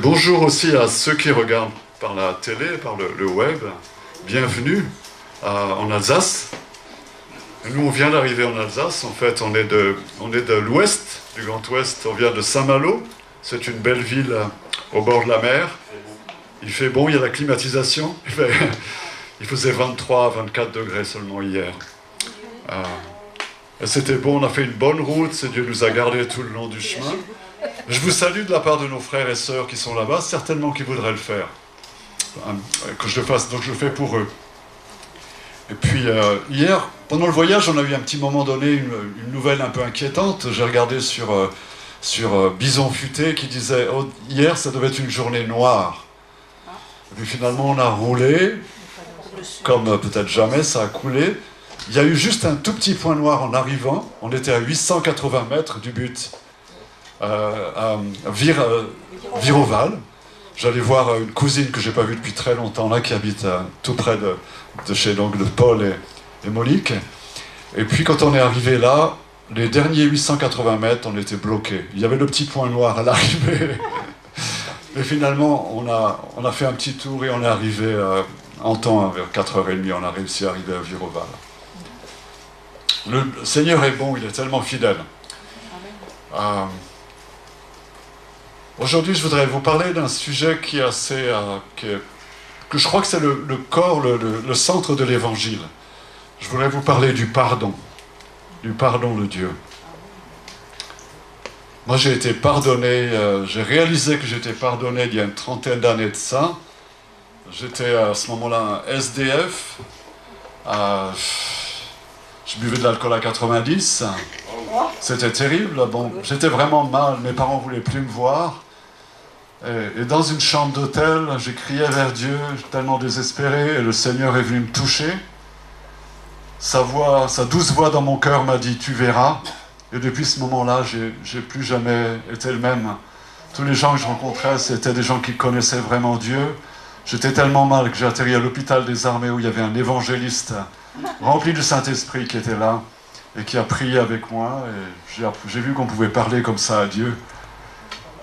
bonjour aussi à ceux qui regardent par la télé, par le web. Bienvenue en Alsace. Nous, on vient d'arriver en Alsace. En fait, on est de l'ouest, du Grand Ouest. On vient de Saint-Malo. C'est une belle ville au bord de la mer. Il fait bon, il y a la climatisation. Il faisait 23 à 24 degrés seulement hier. C'était bon, on a fait une bonne route. Dieu nous a gardés tout le long du chemin. Je vous salue de la part de nos frères et sœurs qui sont là-bas, certainement qui voudraient le faire. Que je le fasse, donc je le fais pour eux. Et puis hier, pendant le voyage, on a eu un petit moment donné une nouvelle un peu inquiétante. J'ai regardé sur Bison Futé qui disait oh, hier ça devait être une journée noire. Et puis finalement on a roulé, comme peut-être jamais, ça a coulé. Il y a eu juste un tout petit point noir en arrivant. On était à 880 mètres du but. À Viroval. J'allais voir une cousine que je n'ai pas vue depuis très longtemps là, qui habite tout près de chez donc, de Paul et Monique. Et puis quand on est arrivé là, les derniers 880 mètres, on était bloqués. Il y avait le petit point noir à l'arrivée. Et finalement, on a fait un petit tour et on est arrivé en temps, vers 4h30, on a réussi à arriver à Viroval. Le Seigneur est bon, il est tellement fidèle. Aujourd'hui, je voudrais vous parler d'un sujet qui est assez... que je crois que c'est le corps, le centre de l'Évangile. Je voudrais vous parler du pardon de Dieu. Moi, j'ai été pardonné, j'ai réalisé que j'étais pardonné il y a une trentaine d'années de ça. J'étais à ce moment-là un SDF. Je buvais de l'alcool à 90. C'était terrible. Bon, j'étais vraiment mal, mes parents ne voulaient plus me voir. Et dans une chambre d'hôtel, j'ai crié vers Dieu, tellement désespéré, et le Seigneur est venu me toucher. Sa douce voix dans mon cœur m'a dit « Tu verras ». Et depuis ce moment-là, j'ai plus jamais été le même. Tous les gens que je rencontrais, c'était des gens qui connaissaient vraiment Dieu. J'étais tellement mal que j'ai atterri à l'hôpital des armées où il y avait un évangéliste rempli du Saint-Esprit qui était là et qui a prié avec moi. Et j'ai vu qu'on pouvait parler comme ça à Dieu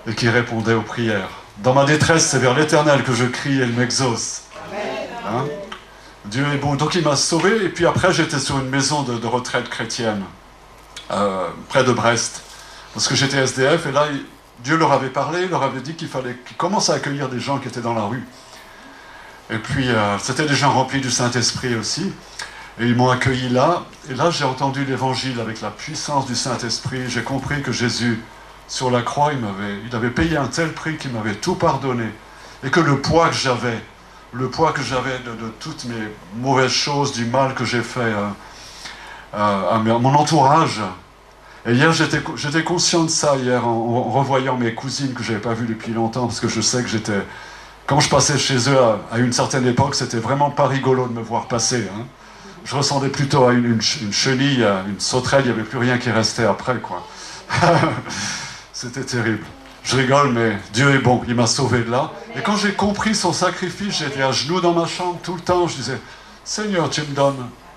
et qui répondait aux prières. Dans ma détresse, c'est vers l'Éternel que je crie et il m'exauce. Hein? Dieu est bon. Donc il m'a sauvé. Et puis après, j'étais sur une maison de retraite chrétienne, près de Brest. Parce que j'étais SDF. Et là, Dieu leur avait parlé. Il leur avait dit qu'il fallait qu'ils commencent à accueillir des gens qui étaient dans la rue. Et puis, c'était des gens remplis du Saint-Esprit aussi. Et ils m'ont accueilli là. Et là, j'ai entendu l'Évangile avec la puissance du Saint-Esprit. J'ai compris que Jésus... sur la croix, il avait payé un tel prix qu'il m'avait tout pardonné. Et que le poids que j'avais de toutes mes mauvaises choses, du mal que j'ai fait à mon entourage. Et hier, j'étais conscient de ça, hier, en revoyant mes cousines que je n'avais pas vues depuis longtemps, parce que je sais que j'étais... Quand je passais chez eux à une certaine époque, c'était vraiment pas rigolo de me voir passer. Hein. Je ressemblais plutôt à une chenille, à une sauterelle, il n'y avait plus rien qui restait après, quoi. C'était terrible. Je rigole, mais Dieu est bon. Il m'a sauvé de là. Et quand j'ai compris son sacrifice, j'étais à genoux dans ma chambre tout le temps. Je disais, Seigneur,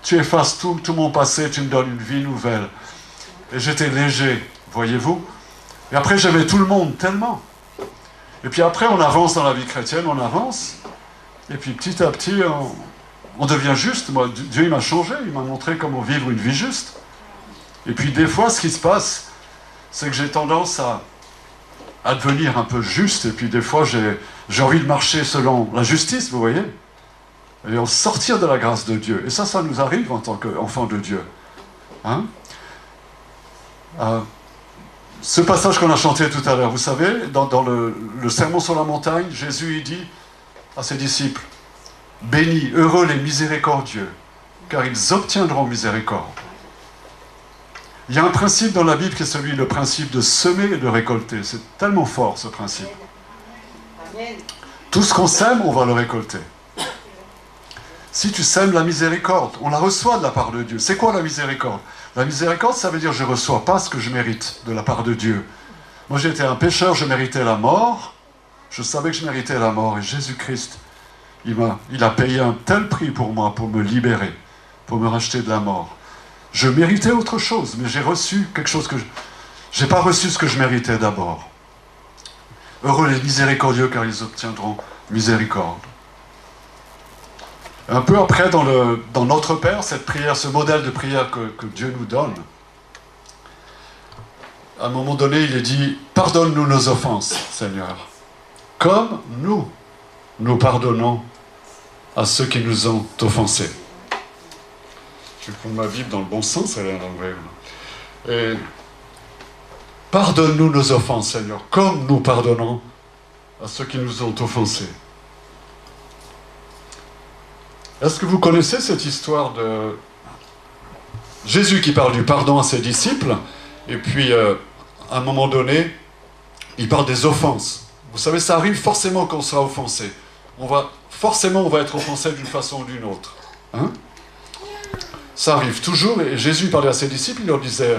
tu effaces tout mon passé, tu me donnes une vie nouvelle. Et j'étais léger, voyez-vous. Et après, j'aimais tout le monde tellement. Et puis après, on avance dans la vie chrétienne, on avance. Et puis petit à petit, on devient juste. Moi, Dieu, il m'a changé. Il m'a montré comment vivre une vie juste. Et puis des fois, ce qui se passe, c'est que j'ai tendance à devenir un peu juste, et puis des fois j'ai envie de marcher selon la justice, vous voyez, et en sortir de la grâce de Dieu. Et ça nous arrive en tant qu'enfants de Dieu. Hein? Ce passage qu'on a chanté tout à l'heure, vous savez, dans le Sermon sur la montagne, Jésus il dit à ses disciples, « Bénis, heureux les miséricordieux, car ils obtiendront miséricorde. » Il y a un principe dans la Bible qui est le principe de semer et de récolter. C'est tellement fort, ce principe. Tout ce qu'on sème, on va le récolter. Si tu sèmes la miséricorde, on la reçoit de la part de Dieu. C'est quoi la miséricorde? La miséricorde, ça veut dire je ne reçois pas ce que je mérite de la part de Dieu. Moi, j'étais un pécheur, je méritais la mort. Je savais que je méritais la mort. Et Jésus-Christ, il a payé un tel prix pour moi, pour me libérer, pour me racheter de la mort. Je méritais autre chose, mais j'ai reçu quelque chose que je n'ai pas reçu ce que je méritais d'abord. Heureux les miséricordieux, car ils obtiendront miséricorde. Un peu après, dans Notre Père, cette prière, ce modèle de prière que Dieu nous donne, à un moment donné, il est dit « Pardonne-nous nos offenses, Seigneur, comme nous pardonnons à ceux qui nous ont offensés. » Je vais prendre ma Bible dans le bon sens, elle est à l'envers. Et pardonne-nous nos offenses, Seigneur, comme nous pardonnons à ceux qui nous ont offensés. Est-ce que vous connaissez cette histoire de Jésus qui parle du pardon à ses disciples, et puis à un moment donné, il parle des offenses. Vous savez, ça arrive forcément qu'on sera offensé. Forcément, on va être offensé d'une façon ou d'une autre. Hein? Ça arrive toujours, et Jésus parlait à ses disciples, il leur disait...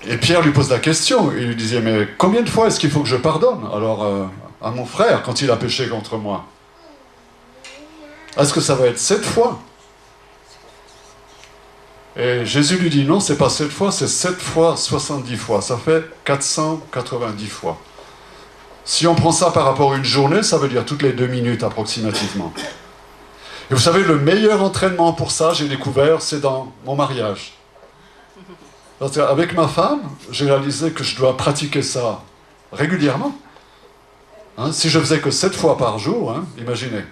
et Pierre lui pose la question, il lui disait, mais combien de fois est-ce qu'il faut que je pardonne alors à mon frère quand il a péché contre moi? Est-ce que ça va être 7 fois? Et Jésus lui dit, non, c'est pas 7 fois, c'est 7 fois 70 fois. Ça fait 490 fois. Si on prend ça par rapport à une journée, ça veut dire toutes les 2 minutes approximativement. Et vous savez, le meilleur entraînement pour ça, j'ai découvert, c'est dans mon mariage. Avec ma femme, j'ai réalisé que je dois pratiquer ça régulièrement. Hein, si je faisais que 7 fois par jour, hein, imaginez.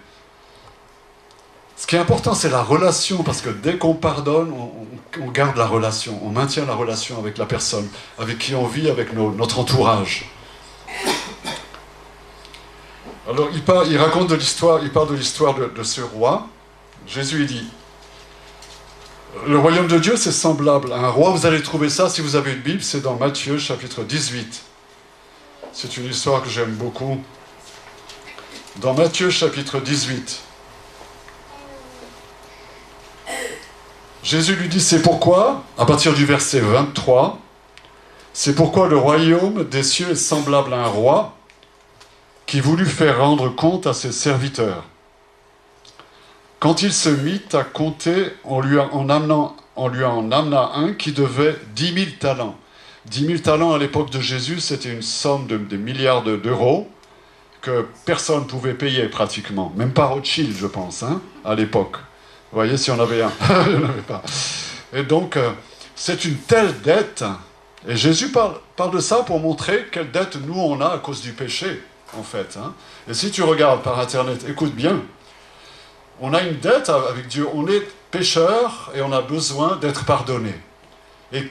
Ce qui est important, c'est la relation, parce que dès qu'on pardonne, on garde la relation, on maintient la relation avec la personne, avec qui on vit, avec notre entourage. Alors, il raconte de l'histoire, il parle de l'histoire de ce roi. Jésus, il dit, le royaume de Dieu, c'est semblable à un roi. Vous allez trouver ça, si vous avez une Bible, c'est dans Matthieu, chapitre 18. C'est une histoire que j'aime beaucoup. Dans Matthieu, chapitre 18. Jésus lui dit, c'est pourquoi, à partir du verset 23, c'est pourquoi le royaume des cieux est semblable à un roi qui voulut faire rendre compte à ses serviteurs. Quand il se mit à compter, on lui en amena un qui devait 10 000 talents. 10 000 talents à l'époque de Jésus, c'était une somme de milliards d'euros que personne ne pouvait payer pratiquement, même pas Rothschild, je pense, hein, à l'époque. Vous voyez, si on avait un, il n'y en avait pas. Et donc, c'est une telle dette, et Jésus parle de ça pour montrer quelle dette nous on a à cause du péché, en fait. Hein. Et si tu regardes par Internet, écoute bien, on a une dette avec Dieu, on est pécheur et on a besoin d'être pardonné. Et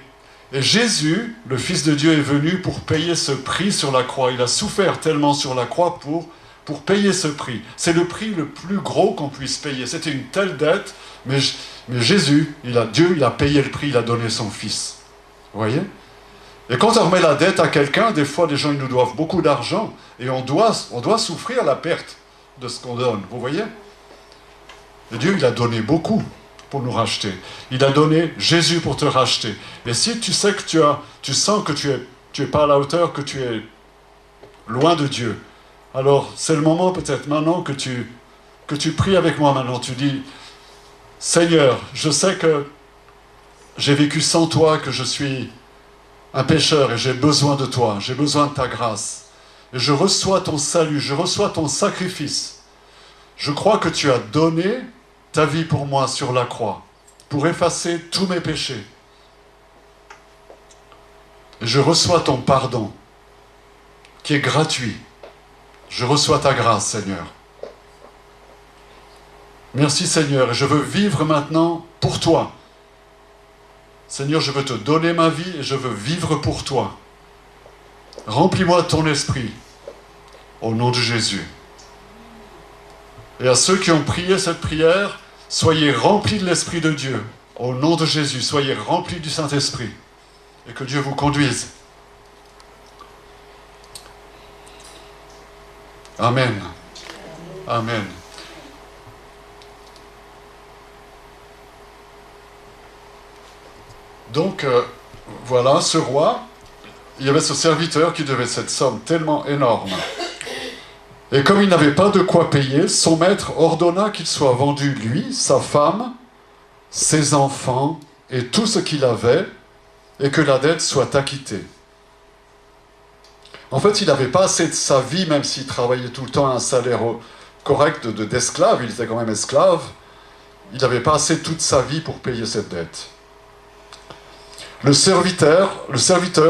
Jésus, le Fils de Dieu, est venu pour payer ce prix sur la croix. Il a souffert tellement sur la croix pour payer ce prix. C'est le prix le plus gros qu'on puisse payer. C'était une telle dette, mais Jésus, Dieu, il a payé le prix, il a donné son Fils. Vous voyez? Et quand on remet la dette à quelqu'un, des fois, les gens ils nous doivent beaucoup d'argent, et on doit souffrir la perte de ce qu'on donne. Vous voyez? Et Dieu, il a donné beaucoup pour nous racheter. Il a donné Jésus pour te racheter. Et si tu sais que tu sens que tu es pas à la hauteur, que tu es loin de Dieu, alors c'est le moment peut-être maintenant que tu pries avec moi maintenant. Tu dis, Seigneur, je sais que j'ai vécu sans toi, que je suis un pécheur et j'ai besoin de toi, j'ai besoin de ta grâce. Et je reçois ton salut, je reçois ton sacrifice. Je crois que tu as donné ta vie pour moi sur la croix, pour effacer tous mes péchés. Et je reçois ton pardon, qui est gratuit. Je reçois ta grâce, Seigneur. Merci, Seigneur, et je veux vivre maintenant pour toi. Seigneur, je veux te donner ma vie et je veux vivre pour toi. Remplis-moi de ton esprit, au nom de Jésus. Et à ceux qui ont prié cette prière, soyez remplis de l'Esprit de Dieu. Au nom de Jésus, soyez remplis du Saint-Esprit. Et que Dieu vous conduise. Amen. Amen. Donc, voilà, ce roi, il y avait ce serviteur qui devait cette somme tellement énorme. Et comme il n'avait pas de quoi payer, son maître ordonna qu'il soit vendu, lui, sa femme, ses enfants et tout ce qu'il avait, et que la dette soit acquittée. En fait, il n'avait pas assez de sa vie, même s'il travaillait tout le temps à un salaire correct d'esclave, il était quand même esclave, il n'avait pas assez toute sa vie pour payer cette dette. Le serviteur,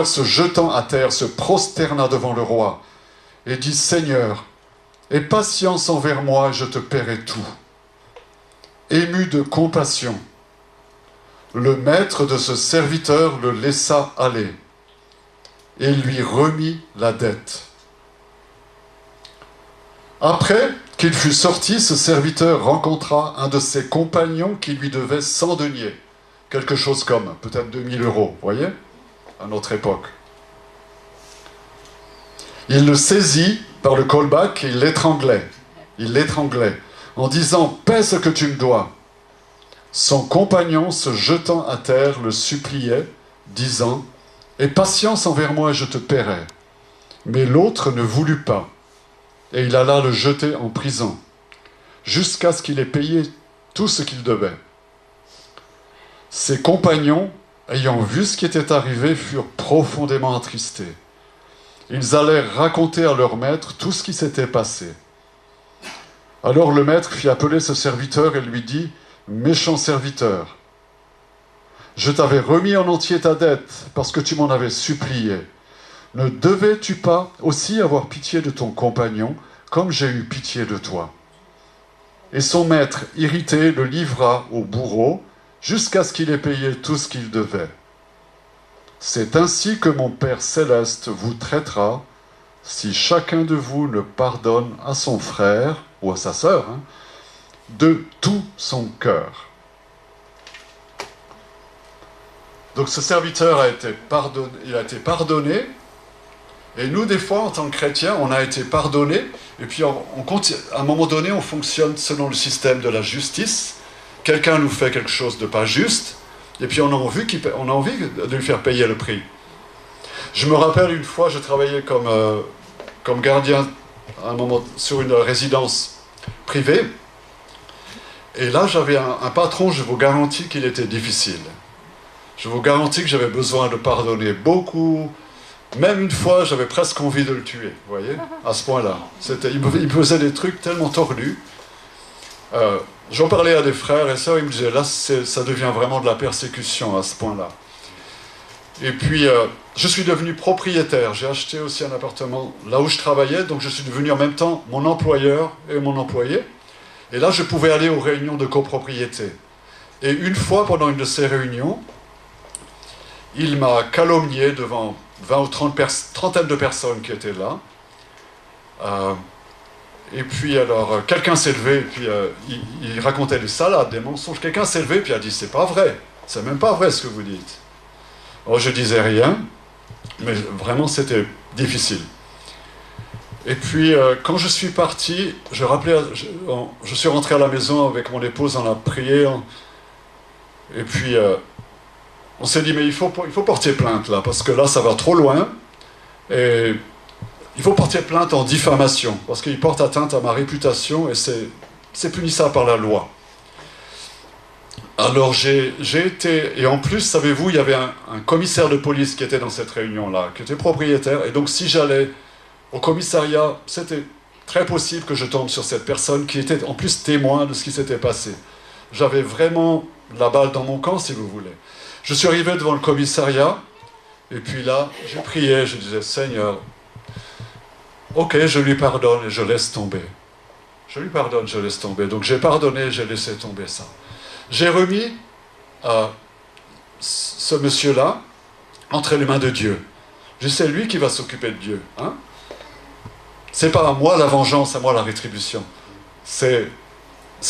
se jetant à terre, se prosterna devant le roi et dit « Seigneur, aie patience envers moi, je te paierai tout. » Ému de compassion, le maître de ce serviteur le laissa aller et lui remit la dette. Après qu'il fut sorti, ce serviteur rencontra un de ses compagnons qui lui devait 100 deniers. Quelque chose comme, peut-être 2000 €, vous voyez, à notre époque. Il le saisit par le colbac et il l'étranglait, en disant « Paie ce que tu me dois ». Son compagnon, se jetant à terre, le suppliait, disant « Aie patience envers moi et je te paierai ». Mais l'autre ne voulut pas, et il alla le jeter en prison, jusqu'à ce qu'il ait payé tout ce qu'il devait. Ses compagnons, ayant vu ce qui était arrivé, furent profondément attristés. Ils allèrent raconter à leur maître tout ce qui s'était passé. Alors le maître fit appeler ce serviteur et lui dit « Méchant serviteur, je t'avais remis en entier ta dette parce que tu m'en avais supplié. Ne devais-tu pas aussi avoir pitié de ton compagnon comme j'ai eu pitié de toi ?» Et son maître, irrité, le livra au bourreau jusqu'à ce qu'il ait payé tout ce qu'il devait. C'est ainsi que mon Père céleste vous traitera si chacun de vous ne pardonne à son frère ou à sa sœur de tout son cœur. Donc ce serviteur a été pardonné, et nous des fois en tant que chrétiens on a été pardonnés, et puis à un moment donné on fonctionne selon le système de la justice. Quelqu'un nous fait quelque chose de pas juste, et puis on a envie de lui faire payer le prix. Je me rappelle une fois, je travaillais comme gardien à un moment sur une résidence privée, et là j'avais un patron, je vous garantis qu'il était difficile. Je vous garantis que j'avais besoin de pardonner beaucoup. Même une fois, j'avais presque envie de le tuer, vous voyez, à ce point-là. Il me faisait des trucs tellement tordus. J'en parlais à des frères et sœurs, ils me disaient, là, ça devient vraiment de la persécution à ce point-là. Et puis, je suis devenu propriétaire. J'ai acheté aussi un appartement là où je travaillais, donc je suis devenu en même temps mon employeur et mon employé. Et là, je pouvais aller aux réunions de copropriété. Et une fois, pendant une de ces réunions, il m'a calomnié devant 20 ou 30 de personnes qui étaient là. Et puis alors, quelqu'un s'est levé, et puis il racontait des salades, des mensonges. Quelqu'un s'est levé, puis a dit, c'est pas vrai, c'est même pas vrai ce que vous dites. Alors je disais rien, mais vraiment c'était difficile. Et puis quand je suis parti, je suis rentré à la maison avec mon épouse, on a prié, et puis on s'est dit, mais il faut porter plainte là, parce que là ça va trop loin, et il faut porter plainte en diffamation, parce qu'il porte atteinte à ma réputation, et c'est punissable par la loi. Alors j'ai été, et en plus, savez-vous, il y avait un commissaire de police qui était dans cette réunion-là, qui était propriétaire, et donc si j'allais au commissariat, c'était très possible que je tombe sur cette personne qui était en plus témoin de ce qui s'était passé. J'avais vraiment la balle dans mon camp, si vous voulez. Je suis arrivé devant le commissariat, et puis là, j'ai prié, je disais, Seigneur, ok, je lui pardonne et je laisse tomber. Je lui pardonne, je laisse tomber. Donc j'ai pardonné, j'ai laissé tomber ça. J'ai remis ce monsieur-là entre les mains de Dieu. C'est lui qui va s'occuper de Dieu. Hein? C'est pas à moi la vengeance, à moi la rétribution. C'est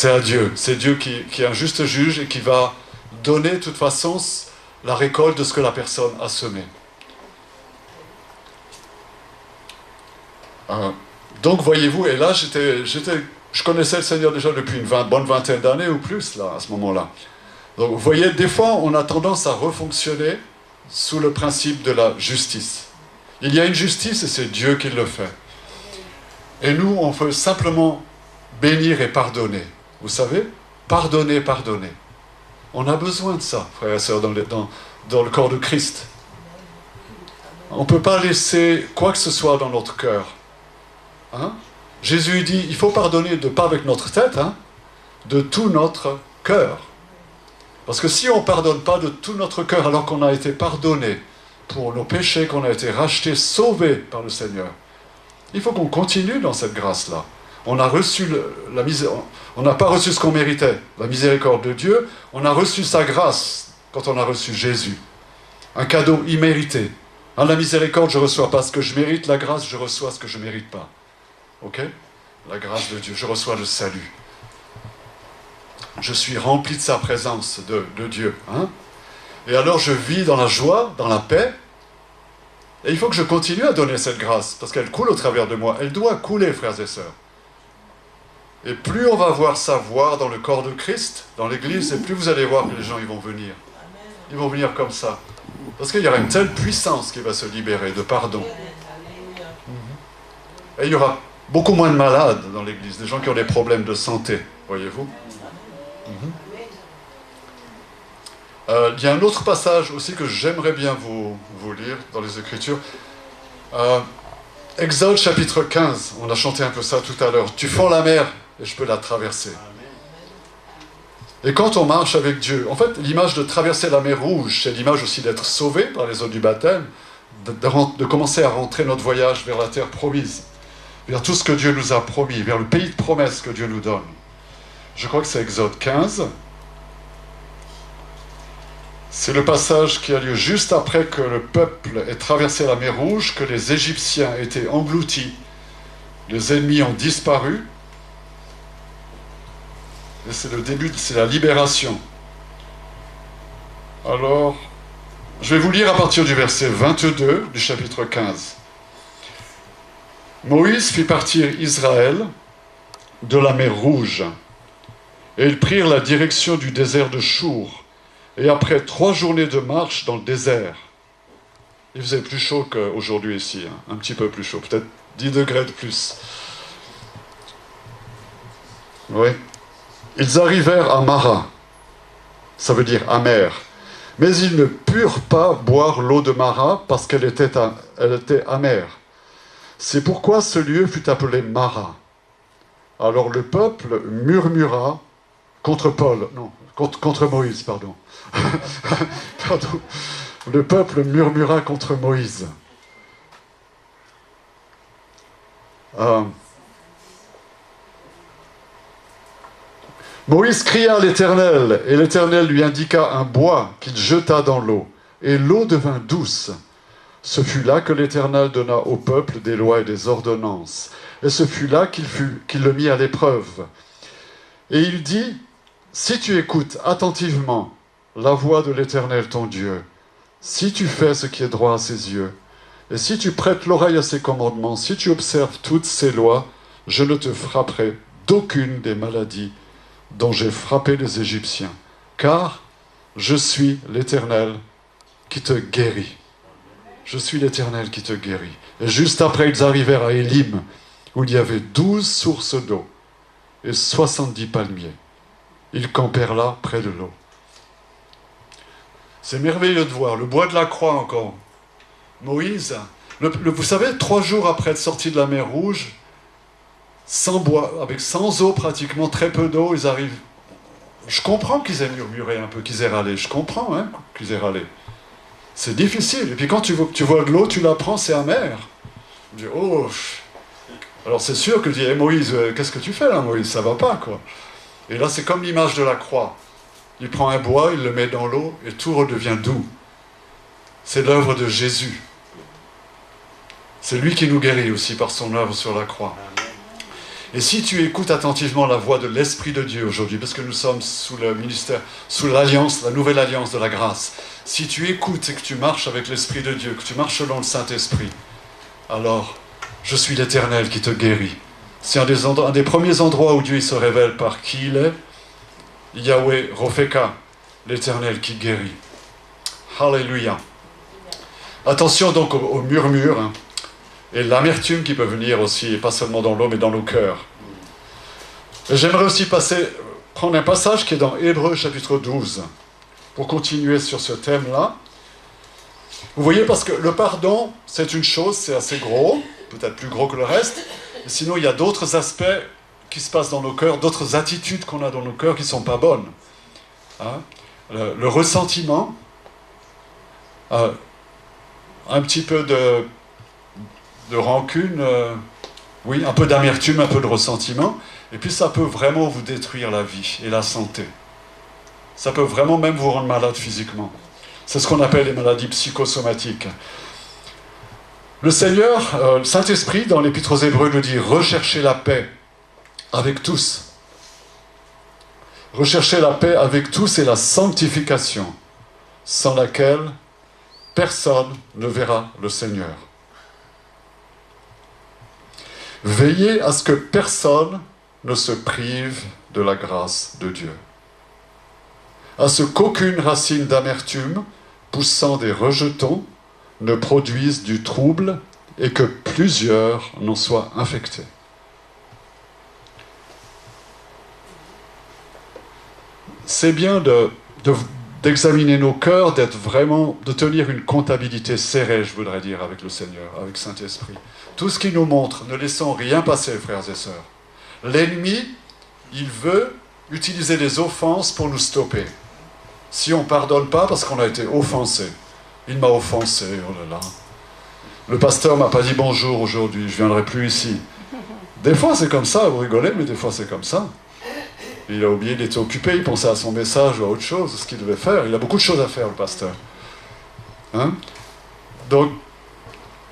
à Dieu. C'est Dieu qui est un juste juge et qui va donner de toute façon la récolte de ce que la personne a semé. Donc voyez-vous, et là je connaissais le Seigneur déjà depuis une bonne vingtaine d'années ou plus là, à ce moment-là. Donc vous voyez, des fois on a tendance à refonctionner sous le principe de la justice. Il y a une justice et c'est Dieu qui le fait. Et nous, on veut simplement bénir et pardonner. Vous savez, pardonner. On a besoin de ça, frères et sœurs, dans le corps de Christ. On ne peut pas laisser quoi que ce soit dans notre cœur. Hein? Jésus dit, il faut pardonner, pas avec notre tête, hein, de tout notre cœur. Parce que si on ne pardonne pas de tout notre cœur, alors qu'on a été pardonné pour nos péchés, qu'on a été racheté, sauvé par le Seigneur, il faut qu'on continue dans cette grâce-là. On a reçu on n'a pas reçu ce qu'on méritait, la miséricorde de Dieu, on a reçu sa grâce quand on a reçu Jésus. Un cadeau immérité. Hein, la miséricorde, je ne reçois pas ce que je mérite, la grâce, je reçois ce que je ne mérite pas. Ok? La grâce de Dieu, je reçois le salut. Je suis rempli de sa présence, de Dieu. Hein? Et alors je vis dans la joie, dans la paix, et il faut que je continue à donner cette grâce, parce qu'elle coule au travers de moi. Elle doit couler, frères et sœurs. Et plus on va voir ça voir dans le corps de Christ, dans l'Église, et plus vous allez voir que les gens ils vont venir. Ils vont venir comme ça. Parce qu'il y aura une telle puissance qui va se libérer de pardon. Et il y aura beaucoup moins de malades dans l'Église, des gens qui ont des problèmes de santé, voyez-vous. Il y a un autre passage aussi que j'aimerais bien vous lire dans les Écritures. Exode chapitre 15, on a chanté un peu ça tout à l'heure. Tu fends la mer et je peux la traverser. Et quand on marche avec Dieu, en fait, l'image de traverser la mer Rouge, c'est l'image aussi d'être sauvé par les eaux du baptême, de commencer à rentrer notre voyage vers la terre promise, vers tout ce que Dieu nous a promis, vers le pays de promesse que Dieu nous donne. Je crois que c'est Exode 15. C'est le passage qui a lieu juste après que le peuple ait traversé la mer Rouge, que les Égyptiens étaient engloutis, les ennemis ont disparu, et c'est le début, c'est la libération. Alors, je vais vous lire à partir du verset 22 du chapitre 15. Moïse fit partir Israël de la mer Rouge, et ils prirent la direction du désert de Chour. Et après 3 journées de marche dans le désert, il faisait plus chaud qu'aujourd'hui ici, hein, un petit peu plus chaud, peut-être 10 degrés de plus. Oui. Ils arrivèrent à Mara, ça veut dire amer, mais ils ne purent pas boire l'eau de Mara parce qu'elle était amère. C'est pourquoi ce lieu fut appelé Mara. Alors le peuple murmura contre Moïse, pardon. Pardon. Le peuple murmura contre Moïse. Moïse cria à l'Éternel, et l'Éternel lui indiqua un bois qu'il jeta dans l'eau, et l'eau devint douce. Ce fut là que l'Éternel donna au peuple des lois et des ordonnances, et ce fut là qu'il le mit à l'épreuve. Et il dit, si tu écoutes attentivement la voix de l'Éternel ton Dieu, si tu fais ce qui est droit à ses yeux, et si tu prêtes l'oreille à ses commandements, si tu observes toutes ses lois, je ne te frapperai d'aucune des maladies dont j'ai frappé les Égyptiens, car je suis l'Éternel qui te guérit. Je suis l'Éternel qui te guérit. Et juste après, ils arrivèrent à Élim, où il y avait 12 sources d'eau et 70 palmiers. Ils campèrent là, près de l'eau. C'est merveilleux de voir, le bois de la croix encore. Moïse, vous savez, 3 jours après être sorti de la mer Rouge, sans eau pratiquement, très peu d'eau, ils arrivent. Je comprends qu'ils aient murmuré un peu, qu'ils aient râlé. Je comprends qu'ils aient râlé. C'est difficile. Et puis quand tu vois de l'eau, tu la prends, c'est amer. Je dis, oh. Alors c'est sûr que je dis, hey, Moïse, qu'est-ce que tu fais là, Moïse? Ça va pas, quoi. Et là, c'est comme l'image de la croix. Il prend un bois, il le met dans l'eau, et tout redevient doux. C'est l'œuvre de Jésus. C'est lui qui nous guérit aussi par son œuvre sur la croix. Et si tu écoutes attentivement la voix de l'Esprit de Dieu aujourd'hui, parce que nous sommes sous le ministère, sous l'alliance, la nouvelle alliance de la grâce, si tu écoutes et que tu marches avec l'Esprit de Dieu, que tu marches selon le Saint-Esprit, alors je suis l'Éternel qui te guérit. C'est un des premiers endroits où Dieu se révèle par qui il est. Yahweh Ropheka, l'Éternel qui guérit. Alléluia. Attention donc au murmure, hein, et l'amertume qui peut venir aussi, et pas seulement dans l'eau, mais dans nos cœurs. Et j'aimerais aussi prendre un passage qui est dans Hébreux chapitre 12, pour continuer sur ce thème-là. Vous voyez, parce que le pardon, c'est une chose, c'est assez gros, peut-être plus gros que le reste. Et sinon, il y a d'autres aspects qui se passent dans nos cœurs, d'autres attitudes qu'on a dans nos cœurs qui ne sont pas bonnes. Hein? Le ressentiment, un petit peu de rancune, oui, un peu d'amertume, un peu de ressentiment, et puis ça peut vraiment vous détruire la vie et la santé. Ça peut vraiment même vous rendre malade physiquement. C'est ce qu'on appelle les maladies psychosomatiques. Le Seigneur, le Saint-Esprit, dans l'Épître aux Hébreux, nous dit « Recherchez la paix avec tous ». Recherchez la paix avec tous et la sanctification, sans laquelle personne ne verra le Seigneur. Veillez à ce que personne ne se prive de la grâce de Dieu. À ce qu'aucune racine d'amertume poussant des rejetons ne produise du trouble et que plusieurs n'en soient infectés. C'est bien d'examiner nos cœurs, de tenir une comptabilité serrée, je voudrais dire, avec le Seigneur, avec Saint-Esprit. Tout ce qu'il nous montre, ne laissons rien passer, frères et sœurs. L'ennemi, il veut utiliser les offenses pour nous stopper. Si on ne pardonne pas parce qu'on a été offensé, il m'a offensé, oh là là. Le pasteur ne m'a pas dit bonjour aujourd'hui, je ne viendrai plus ici. Des fois c'est comme ça, vous rigolez, mais des fois c'est comme ça. Il a oublié, il était occupé, il pensait à son message ou à autre chose, ce qu'il devait faire. Il a beaucoup de choses à faire, le pasteur. Hein? Donc,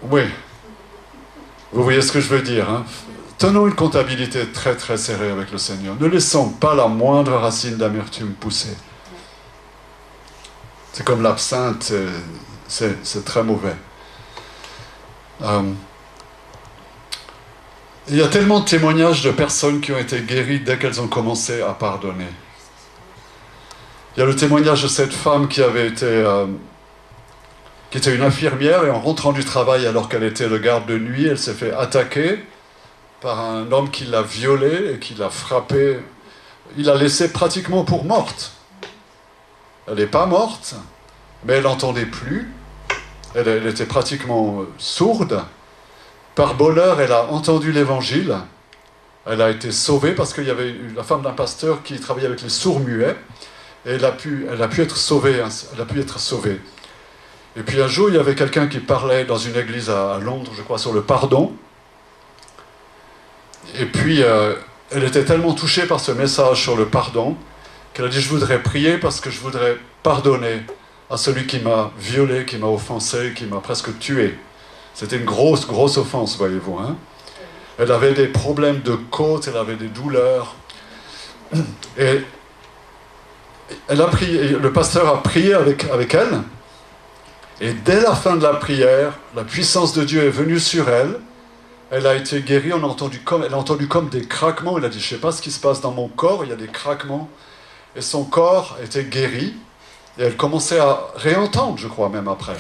oui. Vous voyez ce que je veux dire, hein? Tenons une comptabilité très très serrée avec le Seigneur. Ne laissons pas la moindre racine d'amertume pousser. C'est comme l'absinthe, c'est très mauvais. Il y a tellement de témoignages de personnes qui ont été guéries dès qu'elles ont commencé à pardonner. Il y a le témoignage de cette femme qui était une infirmière, et en rentrant du travail alors qu'elle était de garde de nuit, elle s'est fait attaquer par un homme qui l'a violée et qui l'a frappée. Il l'a laissée pratiquement pour morte. Elle n'est pas morte, mais elle n'entendait plus. Elle était pratiquement sourde. Par bonheur, elle a entendu l'évangile. Elle a été sauvée parce qu'il y avait la femme d'un pasteur qui travaillait avec les sourds-muets. Et elle a pu être sauvée. Et puis un jour, il y avait quelqu'un qui parlait dans une église à Londres, je crois, sur le pardon. Et puis, elle était tellement touchée par ce message sur le pardon qu'elle a dit « Je voudrais prier parce que je voudrais pardonner à celui qui m'a violé, qui m'a offensé, qui m'a presque tué. » C'était une grosse, grosse offense, voyez-vous. Hein? Elle avait des problèmes de côte, elle avait des douleurs. Et elle a prié, le pasteur a prié avec elle. Et dès la fin de la prière, la puissance de Dieu est venue sur elle. Elle a été guérie, elle a entendu comme des craquements. Elle a dit, je ne sais pas ce qui se passe dans mon corps, il y a des craquements. Et son corps était guéri. Et elle commençait à réentendre, je crois, même après.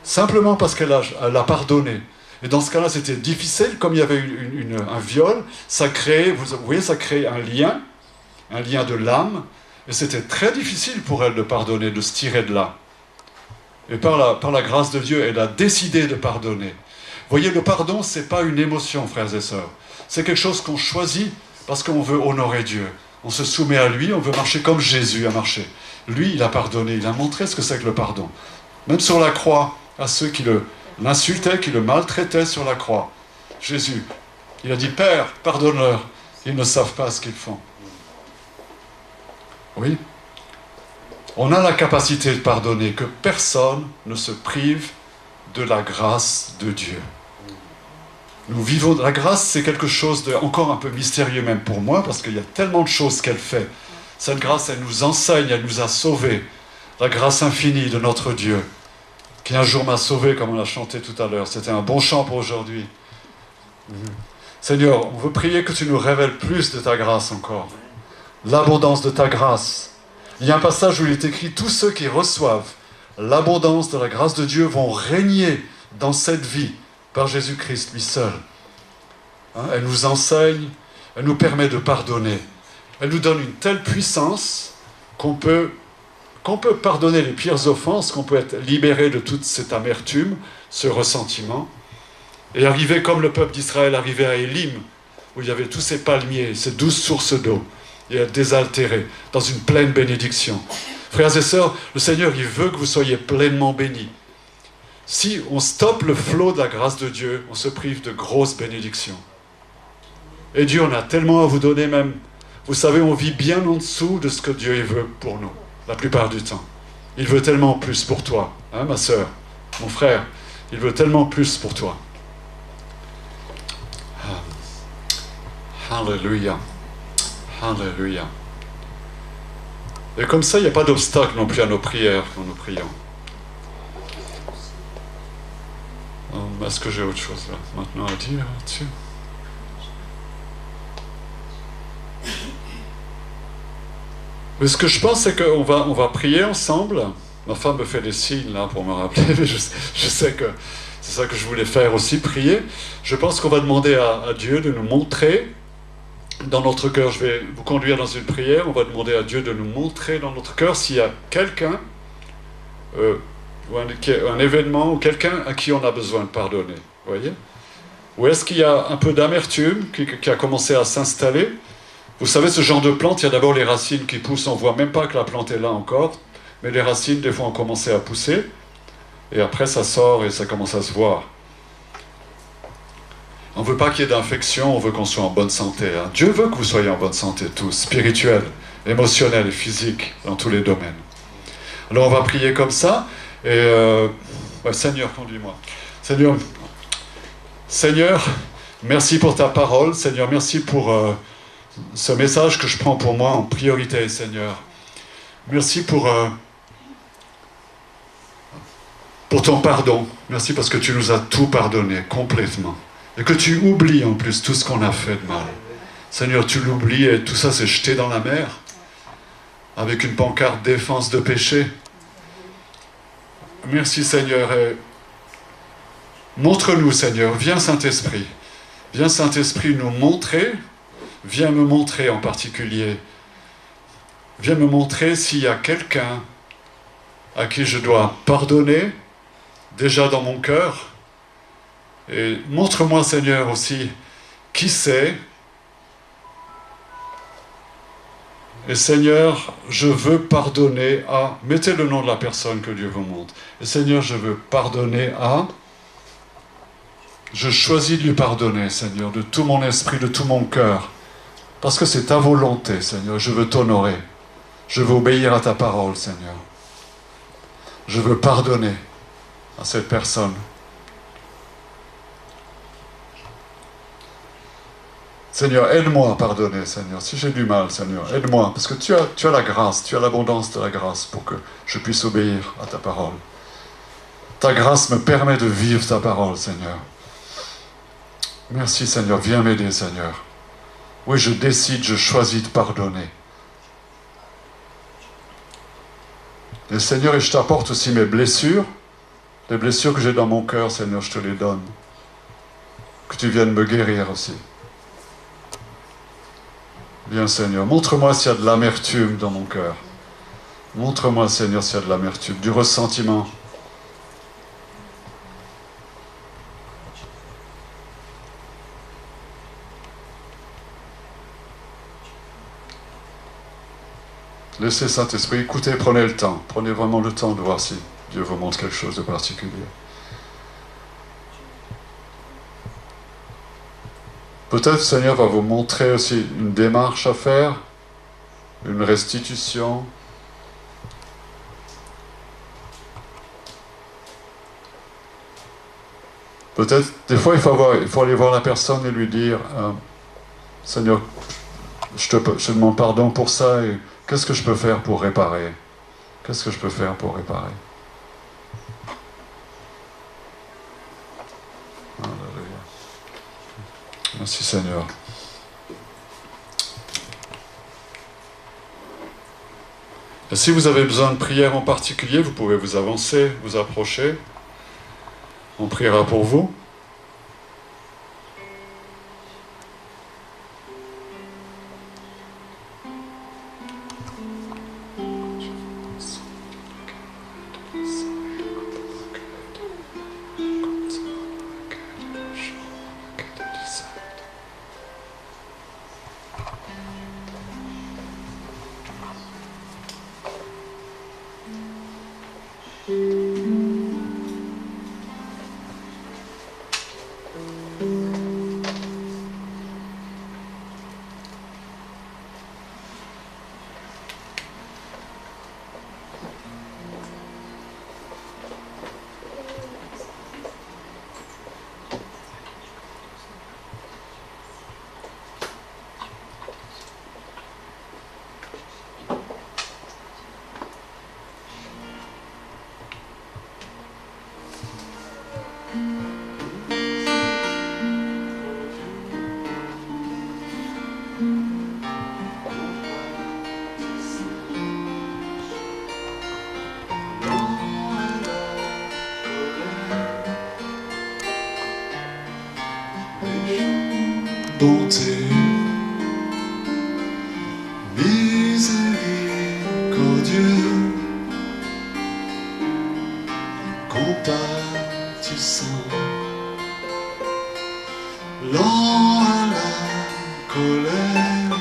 Simplement parce qu'elle a pardonné. Et dans ce cas-là, c'était difficile, comme il y avait un viol, ça créait, vous voyez, ça créait un lien de l'âme, et c'était très difficile pour elle de pardonner, de se tirer de là. Et par la grâce de Dieu, elle a décidé de pardonner. Vous voyez, le pardon, ce n'est pas une émotion, frères et sœurs. C'est quelque chose qu'on choisit parce qu'on veut honorer Dieu. On se soumet à lui, on veut marcher comme Jésus a marché. Lui, il a pardonné, il a montré ce que c'est que le pardon. Même sur la croix, à ceux qui l'insultaient, qui le maltraitaient sur la croix. Jésus, il a dit, Père, pardonne-leur, ils ne savent pas ce qu'ils font. Oui. On a la capacité de pardonner, que personne ne se prive de la grâce de Dieu. Nous vivons, la grâce, c'est quelque chose de encore un peu mystérieux même pour moi, parce qu'il y a tellement de choses qu'elle fait. Cette grâce, elle nous enseigne, elle nous a sauvés. La grâce infinie de notre Dieu, qui un jour m'a sauvé, comme on l'a chanté tout à l'heure. C'était un bon chant pour aujourd'hui. Seigneur, on veut prier que tu nous révèles plus de ta grâce encore. L'abondance de ta grâce. Il y a un passage où il est écrit, tous ceux qui reçoivent l'abondance de la grâce de Dieu vont régner dans cette vie par Jésus-Christ, lui seul. Hein, elle nous enseigne, elle nous permet de pardonner. Elle nous donne une telle puissance qu'on peut qu'on peut pardonner les pires offenses, qu'on peut être libéré de toute cette amertume, ce ressentiment, et arriver comme le peuple d'Israël arrivait à Élim, où il y avait tous ces palmiers, ces 12 sources d'eau, et être désaltéré, dans une pleine bénédiction. Frères et sœurs, le Seigneur, il veut que vous soyez pleinement bénis. Si on stoppe le flot de la grâce de Dieu, on se prive de grosses bénédictions. Et Dieu en a tellement à vous donner même. Vous savez, on vit bien en dessous de ce que Dieu il veut pour nous, la plupart du temps. Il veut tellement plus pour toi, hein, ma sœur, mon frère. Il veut tellement plus pour toi. Alléluia. Alléluia. Et comme ça, il n'y a pas d'obstacle non plus à nos prières quand nous prions. Est-ce que j'ai autre chose là maintenant à dire là-dessus? Mais ce que je pense, c'est qu'on va prier ensemble. Ma femme me fait des signes là pour me rappeler, mais je sais que c'est ça que je voulais faire aussi, prier. Je pense qu'on va demander à Dieu de nous montrer dans notre cœur. Je vais vous conduire dans une prière. On va demander à Dieu de nous montrer dans notre cœur s'il y a quelqu'un, ou un événement, ou quelqu'un à qui on a besoin de pardonner. Vous voyez? Ou est-ce qu'il y a un peu d'amertume qui a commencé à s'installer? Vous savez, ce genre de plante, il y a d'abord les racines qui poussent. On ne voit même pas que la plante est là encore. Mais les racines, des fois, ont commencé à pousser. Et après, ça sort et ça commence à se voir. On ne veut pas qu'il y ait d'infection, on veut qu'on soit en bonne santé. Hein. Dieu veut que vous soyez en bonne santé, tous, spirituelle, émotionnelle et physique, dans tous les domaines. Alors, on va prier comme ça. Et Seigneur, conduis-moi. Seigneur, merci pour ta parole. Seigneur, merci pour ce message que je prends pour moi en priorité, Seigneur. Merci pour ton pardon. Merci parce que tu nous as tout pardonné complètement. Et que tu oublies en plus tout ce qu'on a fait de mal. Seigneur, tu l'oublies et tout ça s'est jeté dans la mer avec une pancarte défense de péché. Merci Seigneur. Et montre-nous Seigneur. Viens Saint-Esprit. Viens Saint-Esprit nous montrer. Viens me montrer en particulier. Viens me montrer s'il y a quelqu'un à qui je dois pardonner, déjà dans mon cœur. Et montre-moi, Seigneur, aussi, qui c'est. Et Seigneur, je veux pardonner à... Mettez le nom de la personne que Dieu vous montre. Et Seigneur, je veux pardonner à... Je choisis de lui pardonner, Seigneur, de tout mon esprit, de tout mon cœur. Parce que c'est ta volonté, Seigneur. Je veux t'honorer. Je veux obéir à ta parole, Seigneur. Je veux pardonner à cette personne. Seigneur, aide-moi à pardonner, Seigneur. Si j'ai du mal, Seigneur, aide-moi. Parce que tu as la grâce, tu as l'abondance de la grâce pour que je puisse obéir à ta parole. Ta grâce me permet de vivre ta parole, Seigneur. Merci, Seigneur. Viens m'aider, Seigneur. Oui, je décide, je choisis de pardonner. Et Seigneur, et je t'apporte aussi mes blessures. Les blessures que j'ai dans mon cœur, Seigneur, je te les donne. Que tu viennes me guérir aussi. Viens, Seigneur, montre-moi s'il y a de l'amertume dans mon cœur. Montre-moi, Seigneur, s'il y a de l'amertume, du ressentiment. Laissez Saint-Esprit, écoutez, prenez le temps. Prenez vraiment le temps de voir si Dieu vous montre quelque chose de particulier. Peut-être le Seigneur va vous montrer aussi une démarche à faire, une restitution. Peut-être, des fois, il faut aller voir la personne et lui dire Seigneur, je te demande pardon pour ça et qu'est-ce que je peux faire pour réparer? Qu'est-ce que je peux faire pour réparer? Alléluia. Merci Seigneur. Et si vous avez besoin de prière en particulier, vous pouvez vous avancer, vous approcher. On priera pour vous. Bonté, miséricordieux, compatissant, lent à la colère,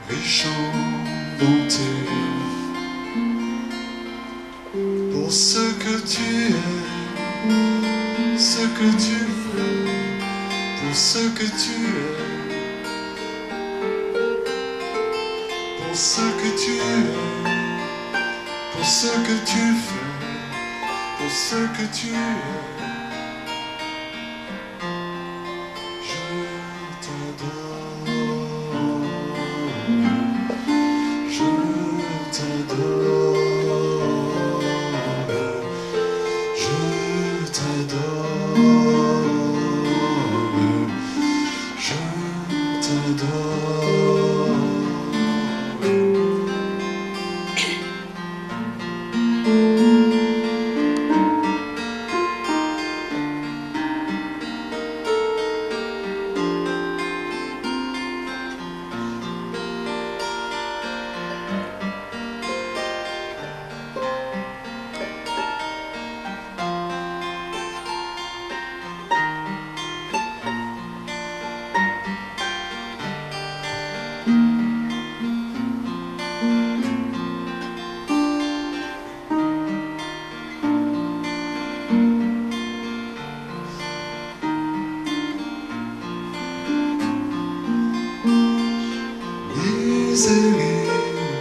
riche en bonté, pour ce que tu es, ce que tu fais. Pour ce que tu es, pour ce que tu es, pour ce que tu fais, pour ce que tu es, je t'adore, je t'adore, je t'adore.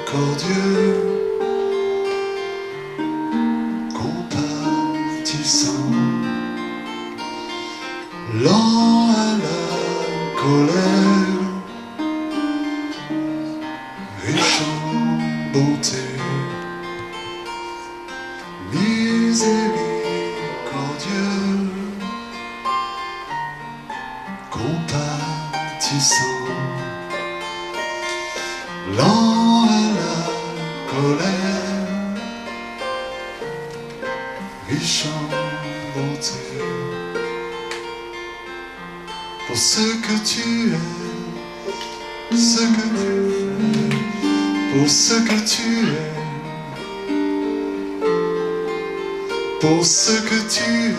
Miséricordieux, compatissant, lent à la colère, riche en bonté, miséricordieux, compatissant, lent à la colère, riche en bonté, pour ce que tu es, ce que tu fais, pour ce que tu es, pour ce que tu es,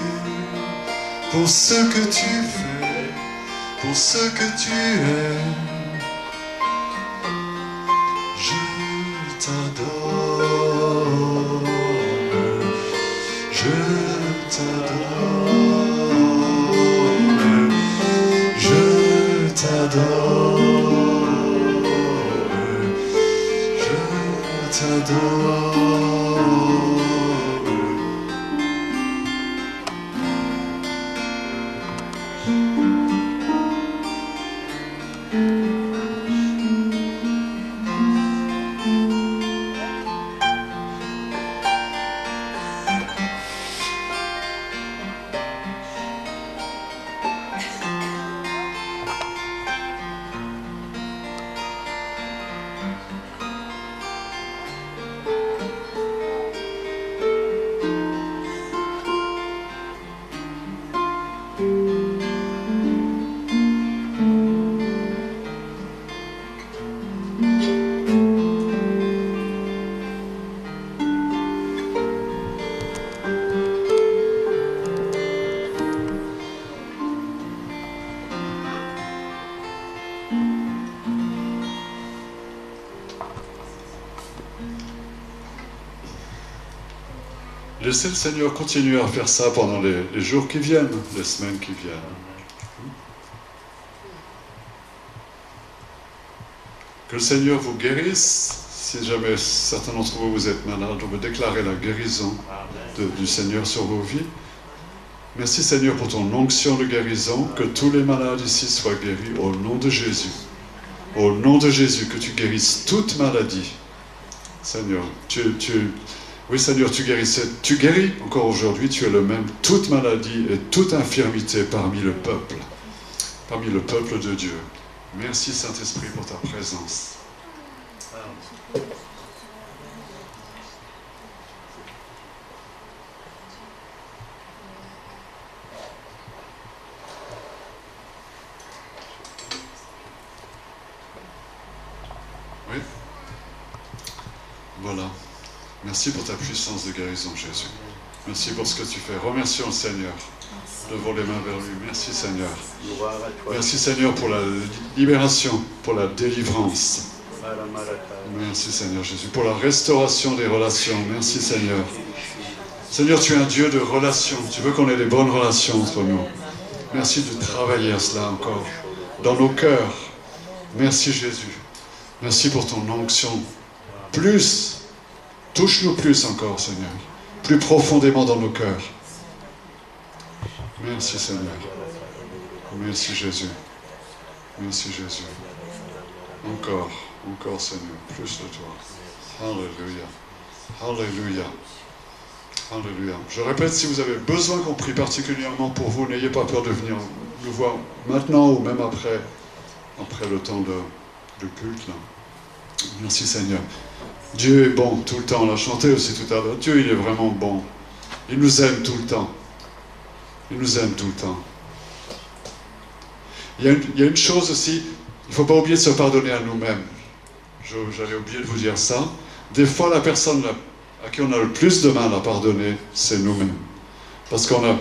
pour ce que tu fais, pour ce que tu es. Je t'adore, je t'adore, je t'adore, je t'adore. Le laissez le Seigneur continuer à faire ça pendant les jours qui viennent, les semaines qui viennent. Que le Seigneur vous guérisse. Si jamais certains d'entre vous, vous êtes malades, on veut déclarer la guérison du Seigneur sur vos vies. Merci Seigneur pour ton onction de guérison, que tous les malades ici soient guéris au nom de Jésus. Au nom de Jésus, que tu guérisses toute maladie. Seigneur, oui Seigneur, tu guéris encore aujourd'hui, tu es le même, toute maladie et toute infirmité parmi le peuple de Dieu. Merci Saint-Esprit pour ta présence. Oui. Voilà. Merci pour ta puissance de guérison, Jésus. Merci pour ce que tu fais. Remercions le Seigneur. Levons les mains vers lui. Merci Seigneur. Merci Seigneur pour la libération, pour la délivrance. Merci Seigneur Jésus. Pour la restauration des relations. Merci Seigneur. Seigneur, tu es un Dieu de relations. Tu veux qu'on ait des bonnes relations entre nous. Merci de travailler à cela encore. Dans nos cœurs. Merci Jésus. Merci pour ton onction. Plus. Touche-nous plus encore, Seigneur. Plus profondément dans nos cœurs. Merci, Seigneur. Merci, Jésus. Merci, Jésus. Encore, Seigneur. Plus de toi. Alléluia. Alléluia. Alléluia. Je répète, si vous avez besoin qu'on prie particulièrement pour vous, n'ayez pas peur de venir nous voir maintenant ou même après le temps de culte. Là. Merci, Seigneur. Dieu est bon tout le temps. On l'a chanté aussi tout à l'heure. Dieu, il est vraiment bon. Il nous aime tout le temps. Il nous aime tout le temps. Il y a une chose aussi, il ne faut pas oublier de se pardonner à nous-mêmes. J'avais oublié de vous dire ça. Des fois, la personne à qui on a le plus de mal à pardonner, c'est nous-mêmes. Parce qu'on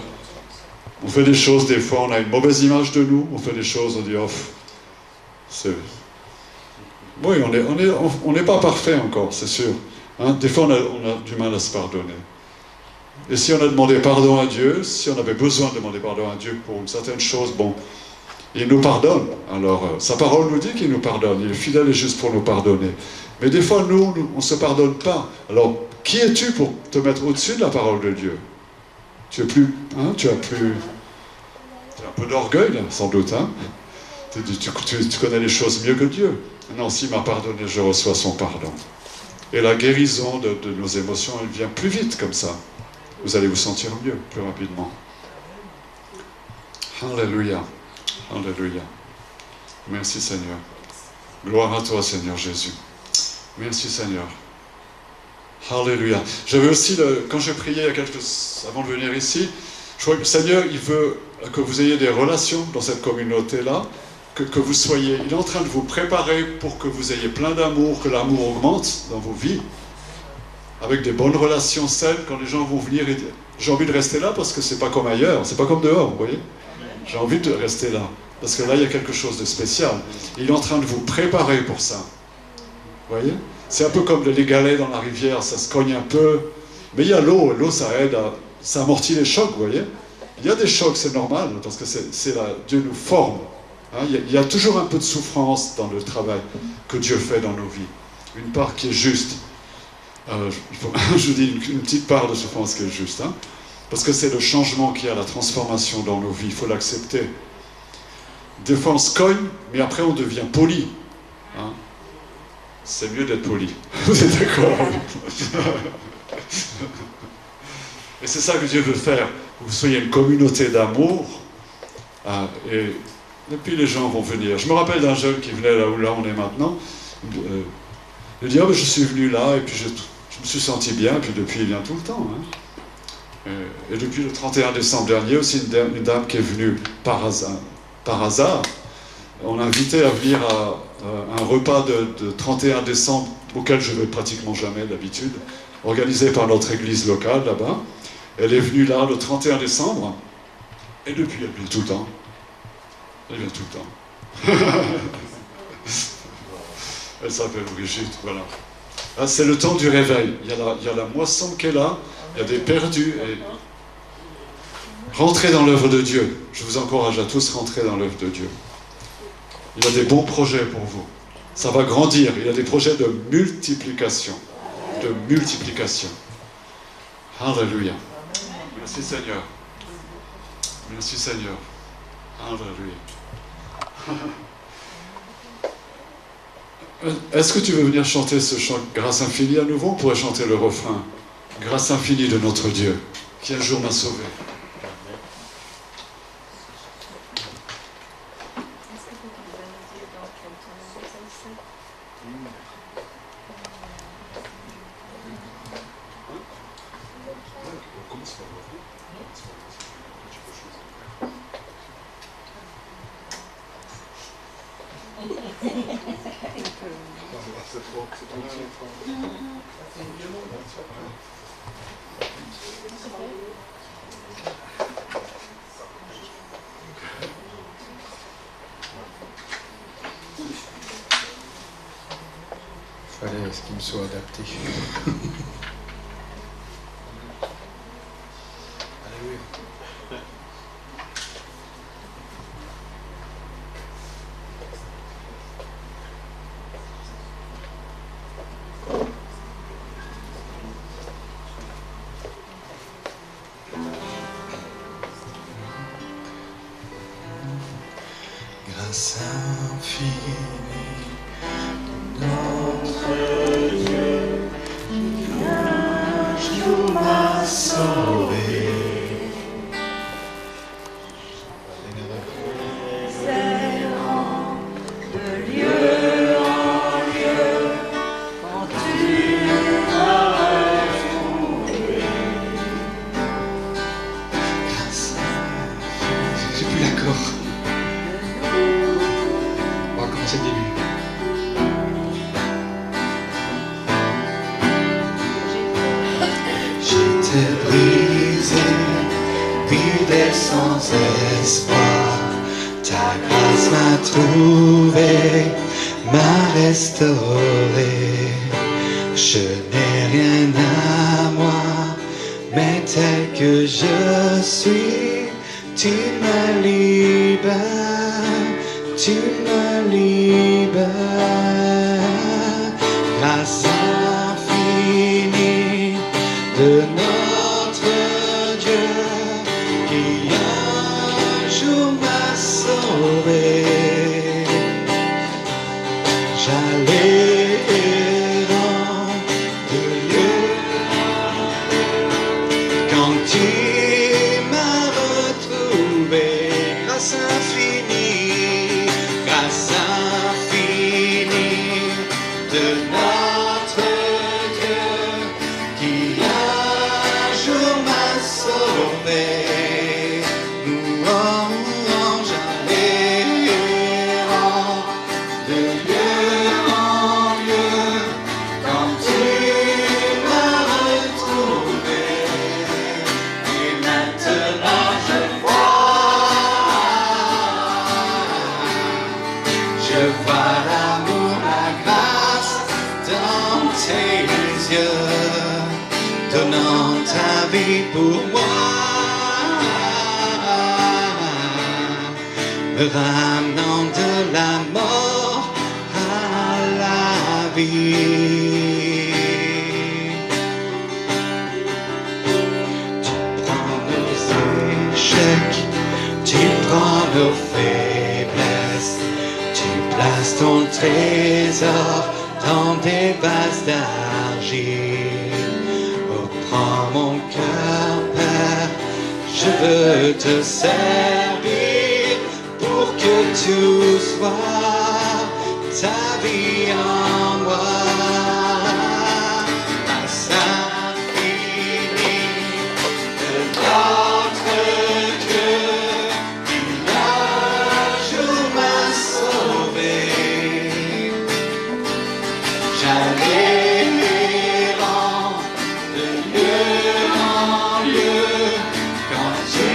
fait des choses, des fois, on a une mauvaise image de nous. On fait des choses, on dit, oh, oui, on n'est pas parfait encore, c'est sûr. Hein? Des fois, on a du mal à se pardonner. Et si on a demandé pardon à Dieu, si on avait besoin de demander pardon à Dieu pour une certaine chose, bon, il nous pardonne. Alors, sa parole nous dit qu'il nous pardonne. Il est fidèle et juste pour nous pardonner. Mais des fois, nous on ne se pardonne pas. Alors, qui es-tu pour te mettre au-dessus de la parole de Dieu? Tu as un peu d'orgueil, sans doute, hein? Tu connais les choses mieux que Dieu. Non, s'il m'a pardonné, je reçois son pardon. Et la guérison de nos émotions, elle vient plus vite comme ça. Vous allez vous sentir mieux, plus rapidement. Alléluia. Alléluia. Merci Seigneur. Gloire à toi Seigneur Jésus. Merci Seigneur. Alléluia. J'avais aussi, quand j'ai prié avant de venir ici, je crois que le Seigneur, il veut que vous ayez des relations dans cette communauté-là, que vous soyez, il est en train de vous préparer pour que vous ayez plein d'amour, que l'amour augmente dans vos vies, avec des bonnes relations saines, quand les gens vont venir et dire, j'ai envie de rester là parce que c'est pas comme ailleurs, c'est pas comme dehors, vous voyez. J'ai envie de rester là, parce que là, il y a quelque chose de spécial. Il est en train de vous préparer pour ça. Vous voyez? C'est un peu comme les galets dans la rivière, ça se cogne un peu, mais il y a l'eau, ça aide ça amortit les chocs, vous voyez? Il y a des chocs, c'est normal, parce que Dieu nous forme. Hein, il y a toujours un peu de souffrance dans le travail que Dieu fait dans nos vies. Une part qui est juste. Je dis une petite part de souffrance qui est juste. Hein, parce que c'est le changement qui a la transformation dans nos vies. Il faut l'accepter. Des fois on se cogne, mais après on devient poli. Hein, c'est mieux d'être poli. Vous êtes d'accord? Et c'est ça que Dieu veut faire. Que vous soyez une communauté d'amour. Et puis les gens vont venir. Je me rappelle d'un jeune qui venait là où on est maintenant. Il dit, je suis venu là, et puis je me suis senti bien, et puis depuis il vient tout le temps. Hein. Et depuis le 31 décembre dernier, aussi une dame qui est venue par hasard. On l'a invité à venir à un repas de 31 décembre, auquel je ne vais pratiquement jamais d'habitude, organisé par notre église locale là-bas. Elle est venue là le 31 décembre, et depuis elle vient tout le temps. Elle vient tout le temps. Elle s'appelle Brigitte, voilà. Ah, c'est le temps du réveil. Il y a la moisson qui est là, Il y a des perdus. Et rentrez dans l'œuvre de Dieu. Je vous encourage à tous rentrer dans l'œuvre de Dieu. Il a des bons projets pour vous. Ça va grandir. Il a des projets de multiplication. De multiplication. Alléluia. Merci Seigneur. Merci Seigneur. Alléluia. Est-ce que tu veux venir chanter ce chant Grâce infinie à nouveau? On pourrait chanter le refrain. Grâce infinie de notre Dieu, qui un jour m'a sauvé. Fallait ce qu'il me soit adapté. Alléluia. Grâce infinie, notre Dieu, qui un jour m'a sauvé. Errant de lieu en lieu, quand tu m'as retrouvé. Grâce infinie. J'ai plus l'accord. On va recommencer le début. J'étais brisé, vide et sans espoir. Ta grâce m'a trouvé, m'a restauré. Je n'ai rien à moi, mais tel que je suis, tu me libères, tu me libères. Grâce infinie de notre Dieu, qui un jour m'a sauvé. J'allais errant de lieu en lieu, quand tu m'as retrouvé. Grâce infinie de notre Dieu, qui un jour m'a sauvé. J'allais errant de lieu en lieu, quand tu m'as retrouvé. Et maintenant je vois l'amour, la grâce dans tes yeux, donnant ta vie pour moi, me ramenant de la mort à la vie. Tu prends nos échecs, tu prends nos faiblesses, tu places ton trésor dans des vases d'argile. Oh, prends mon cœur, Père, je veux te servir pour que tout soit ta vie en moi. Grâce infinie de notre Dieu, qui un jour m'a sauvé. J'allais errant de lieu en lieu, quand tu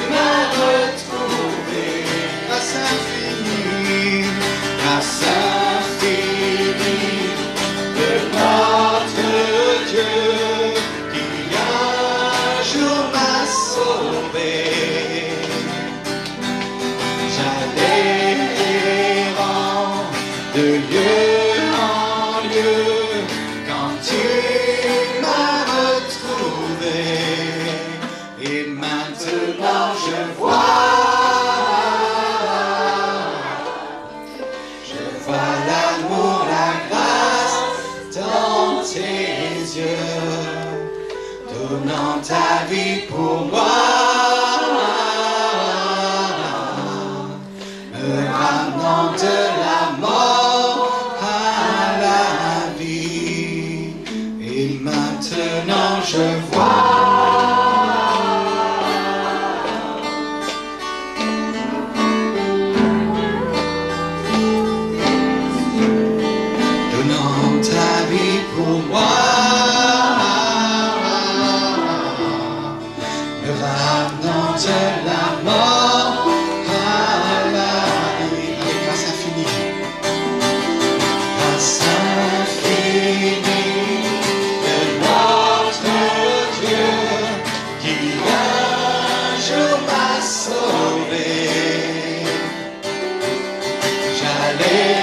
m'as retrouvé. Grâce infinie lieu en lieu, quand tu m'as retrouvé, et maintenant je vois l'amour, la grâce dans tes yeux, donnant ta vie pour moi, me ramenant de la mort à la vie, et maintenant je vois pour moi, me ramenant de la mort à la vie. Avec grâce infinie, grâce infinie de notre Dieu qui un jour m'a sauvé. J'allais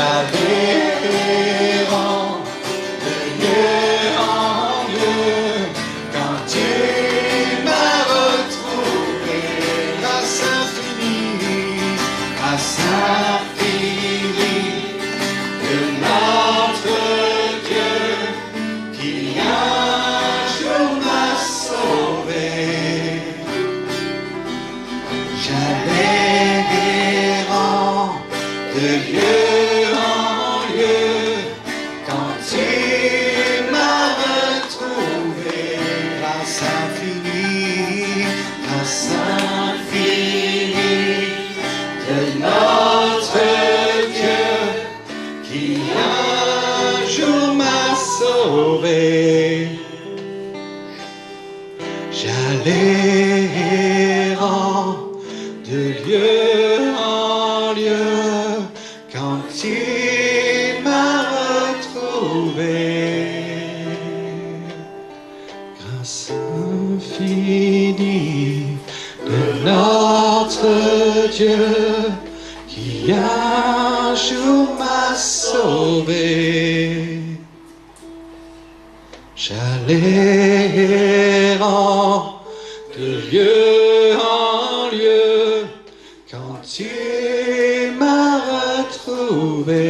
j'allais errant de lieu en lieu, quand tu m'as retrouvé, grâce infinie de notre Dieu qui un jour m'a sauvé. J'allais errant de lieu en lieu, quand tu m'as retrouvé, grâce infinie de notre Dieu qui un jour m'a sauvé. J'allais errant de lieu en lieu, quand tu m'as retrouvé, grâce infinie de notre Dieu qui un jour m'a sauvé. J'allais errant de lieu en lieu, quand tu m'as retrouvé,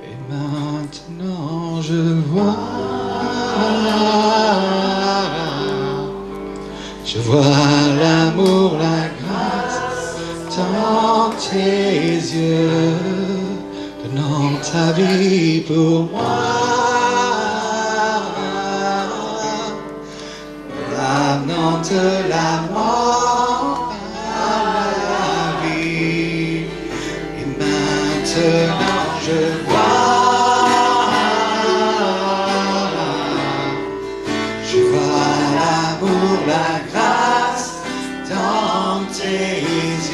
et maintenant je vois l'amour, la grâce dans tes yeux, donnant ta vie pour moi, me ramenant de la mort à la vie, et maintenant je vois l'amour, la grâce dans tes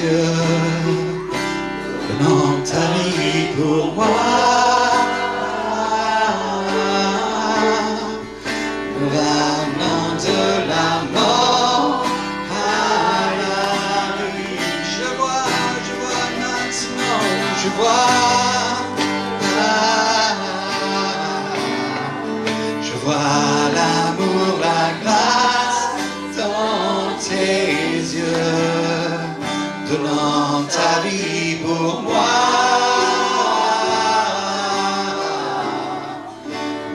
yeux, donnant ta vie pour moi, me ramenant de la mort à la vie. Je vois maintenant, je vois l'amour, la grâce dans tes yeux, donnant ta vie pour moi,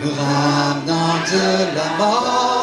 me ramenant de la mort